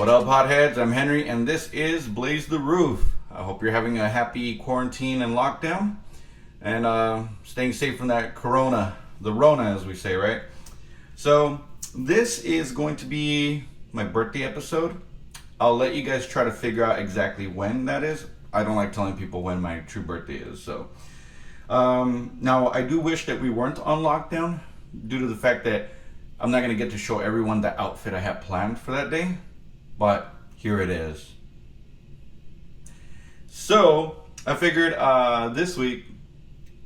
What up, hotheads? I'm Henry, and this is Blaze the Roof. I hope you're having a happy quarantine and lockdown, and staying safe from that corona, the Rona, as we say, right? So, this is going to be my birthday episode. I'll let you guys try to figure out exactly when that is. I don't like telling people when my true birthday is, so. Now, I do wish that we weren't on lockdown, due to the fact that I'm not going to get to show everyone the outfit I have planned for that day, but here it is. So, I figured this week,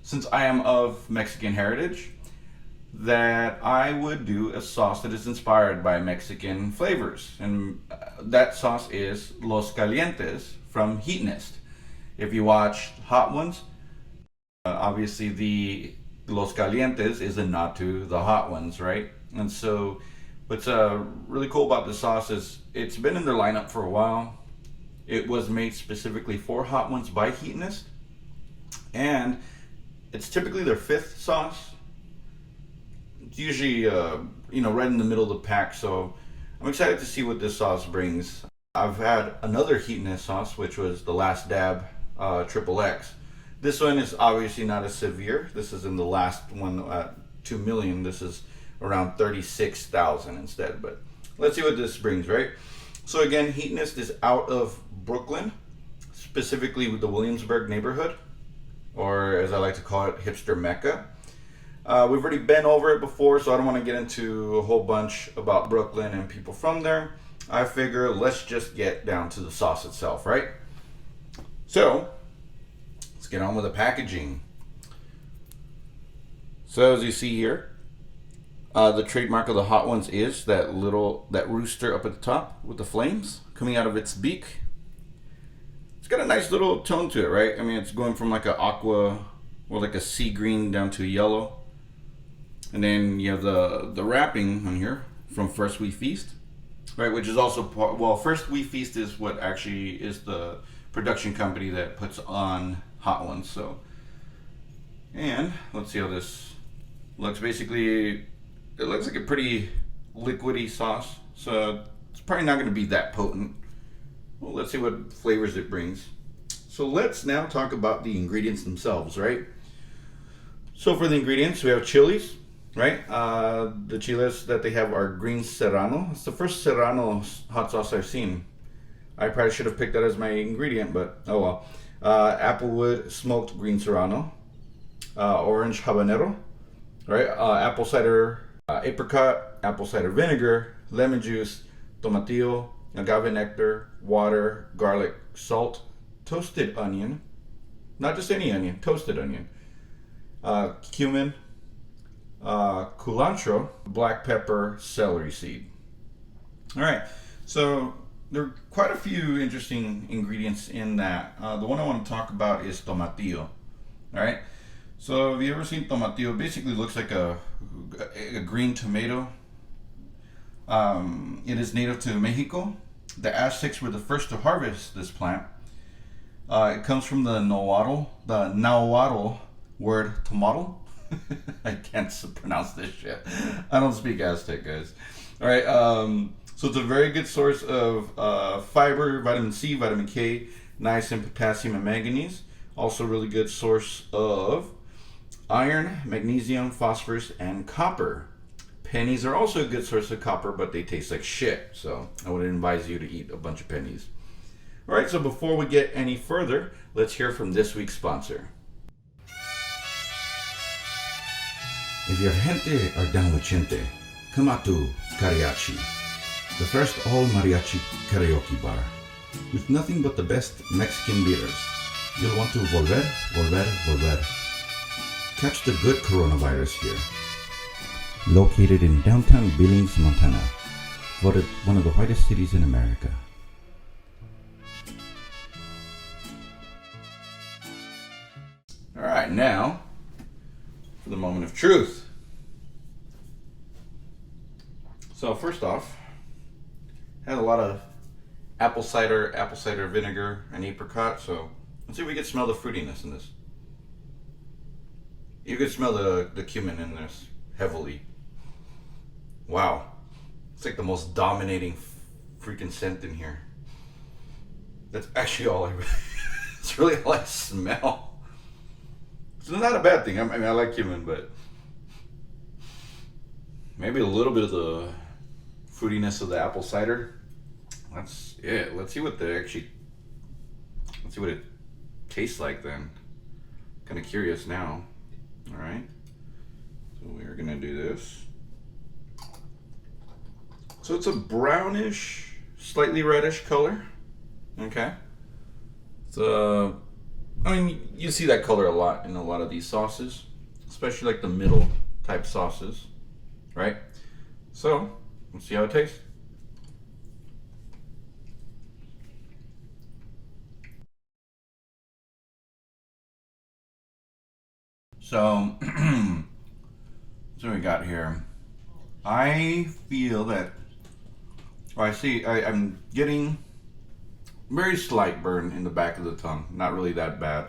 since I am of Mexican heritage, that I would do a sauce that is inspired by Mexican flavors. And that sauce is Los Calientes from Heatonist. If you watch Hot Ones, obviously the Los Calientes is a nod to the Hot Ones, right? And so what's really cool about the sauce is it's been in their lineup for a while. It was made specifically for Hot Ones by Heatonist, and it's typically their fifth sauce. It's usually right in the middle of the pack, so I'm excited to see what this sauce brings. I've had another Heatonist sauce, which was the Last Dab Triple X. This one is obviously not as severe. This is in the last one at 2 million. This is around 36,000 instead, but let's see what this brings, right? So again, Heatonist is out of Brooklyn, specifically with the Williamsburg neighborhood, or as I like to call it, hipster Mecca. We've already been over it before, so I don't want to get into a whole bunch about Brooklyn and people from there. I figure let's just get down to the sauce itself, right? So let's get on with the packaging. So as you see here, the trademark of the Hot Ones is that rooster up at the top with the flames coming out of its beak. It's got a nice little tone to it, right? I mean, it's going from like an aqua or like a sea green down to yellow. And then you have the wrapping on here from First We Feast, right? Which is also First We Feast is what actually is the production company that puts on Hot Ones. So, and let's see how this looks. Basically, it looks like a pretty liquidy sauce, so it's probably not going to be that potent. Well, let's see what flavors it brings. So let's now talk about the ingredients themselves, right? So for the ingredients, we have chilies, right? The chiles that they have are green serrano. It's the first serrano hot sauce I've seen. I probably should have picked that as my ingredient, but oh well. Applewood smoked green serrano, orange habanero, right? Apple cider apricot, apple cider vinegar, lemon juice, tomatillo, agave nectar, water, garlic, salt, toasted onion, not just any onion, toasted onion, cumin, culantro, black pepper, celery seed. All right, so there are quite a few interesting ingredients in that. The one I want to talk about is tomatillo. All right, so have you ever seen tomatillo? It basically looks like a green tomato. It is native to Mexico. The Aztecs were the first to harvest this plant. It comes from the Nahuatl word tomato. I can't pronounce this shit. I don't speak Aztec, guys. All right, so it's a very good source of fiber, vitamin C, vitamin K, niacin, potassium, and manganese. Also, really good source of iron, magnesium, phosphorus, and copper. Pennies are also a good source of copper, but they taste like shit, so I would advise you to eat a bunch of pennies. All right, so before we get any further, let's hear from this week's sponsor. If your gente are down with chente, come out to Mariachi, the first all mariachi karaoke bar, with nothing but the best Mexican beers. You'll want to volver, volver, volver. Catch the good coronavirus here. Located in downtown Billings, Montana, voted one of the whitest cities in America. All right, now for the moment of truth. So first off, had a lot of apple cider vinegar, and apricot. So let's see if we can smell the fruitiness in this. You can smell the cumin in this heavily. Wow, it's like the most dominating freaking scent in here. That's actually all I. It's really all I smell. It's not a bad thing. I mean, I like cumin, but maybe a little bit of the fruitiness of the apple cider. That's it. Let's see what it tastes like then. Kind of curious now. All right. So we're gonna do this. So it's a brownish, slightly reddish color. Okay. So, I mean, you see that color a lot in a lot of these sauces, especially like the middle type sauces, right? So, let's see how it tastes. So, so we got here. I feel that, I'm getting very slight burn in the back of the tongue. Not really that bad.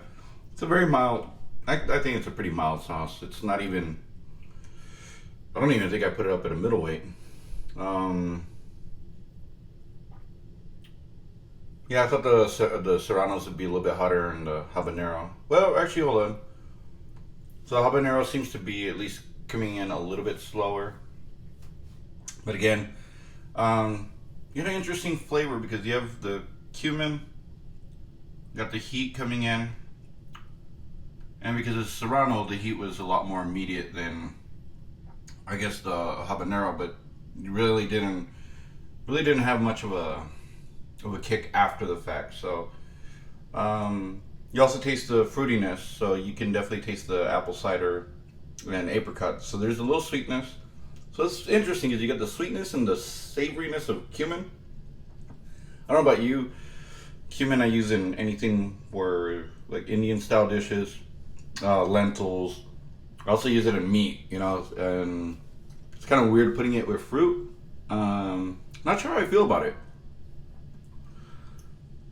It's a very mild, I think it's a pretty mild sauce. It's not even, I don't even think I put it up at a middleweight. Yeah, I thought the Serranos would be a little bit hotter and the habanero. Well, actually, hold on. So habanero seems to be at least coming in a little bit slower. But again, you get an interesting flavor because you have the cumin, got the heat coming in, and because it's Serrano, the heat was a lot more immediate than I guess the habanero, but you really didn't have much of a kick after the fact. So you also taste the fruitiness, so you can definitely taste the apple cider and apricot. So there's a little sweetness. So it's interesting because you get the sweetness and the savoriness of cumin. I don't know about you. Cumin I use in anything for like Indian style dishes, lentils. I also use it in meat, and it's kind of weird putting it with fruit. Not sure how I feel about it.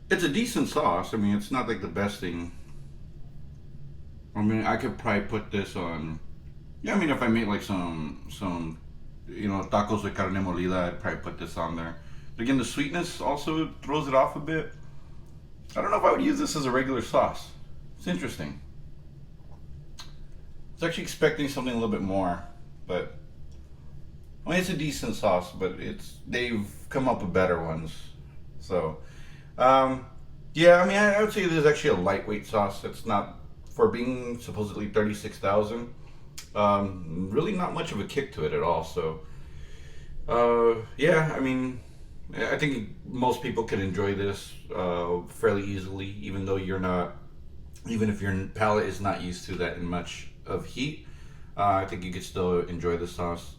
It's a decent sauce. I mean, it's not like the best thing. I mean, I could probably put this on. Yeah, I mean, if I made like some tacos with carne molida, I'd probably put this on there. But again, the sweetness also throws it off a bit. I don't know if I would use this as a regular sauce. It's interesting. I was actually expecting something a little bit more, but I mean, it's a decent sauce, but they've come up with better ones. So, yeah, I mean, I would say this is actually a lightweight sauce. It's not, for being supposedly 36,000, really not much of a kick to it at all. So, yeah, I mean, I think most people can enjoy this fairly easily, even if your palate is not used to that much of heat. I think you could still enjoy the sauce.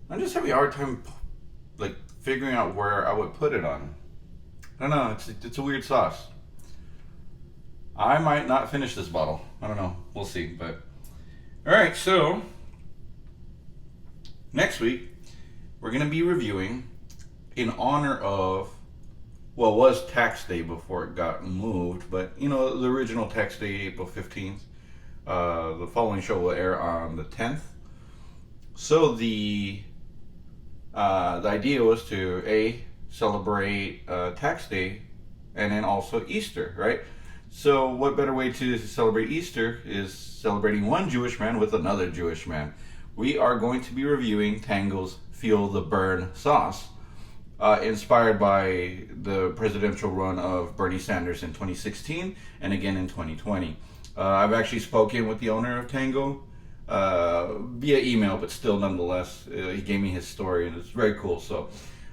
I'm just having a hard time like figuring out where I would put it on. I don't know. It's a weird sauce. I might not finish this bottle. I don't know. We'll see. But all right. So next week we're gonna be reviewing, in honor of, well, it was tax day before it got moved, but the original tax day, April 15th. The following show will air on the 10th. So the idea was to celebrate tax day and then also Easter, right? So what better way to celebrate Easter is celebrating one Jewish man with another Jewish man. We are going to be reviewing Tango's Feel the Burn sauce, inspired by the presidential run of Bernie Sanders in 2016 and again in 2020. I've actually spoken with the owner of Tango via email, but still, nonetheless, he gave me his story, and it's very cool. So,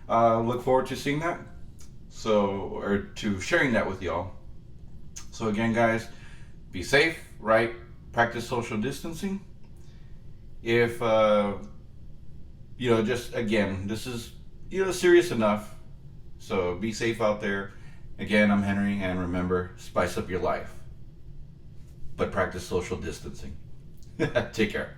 look forward to seeing that. Or to sharing that with y'all. So again, guys, be safe, right? Practice social distancing. If just again, this is serious enough. So be safe out there. Again, I'm Henry, and remember, spice up your life, but practice social distancing. Take care.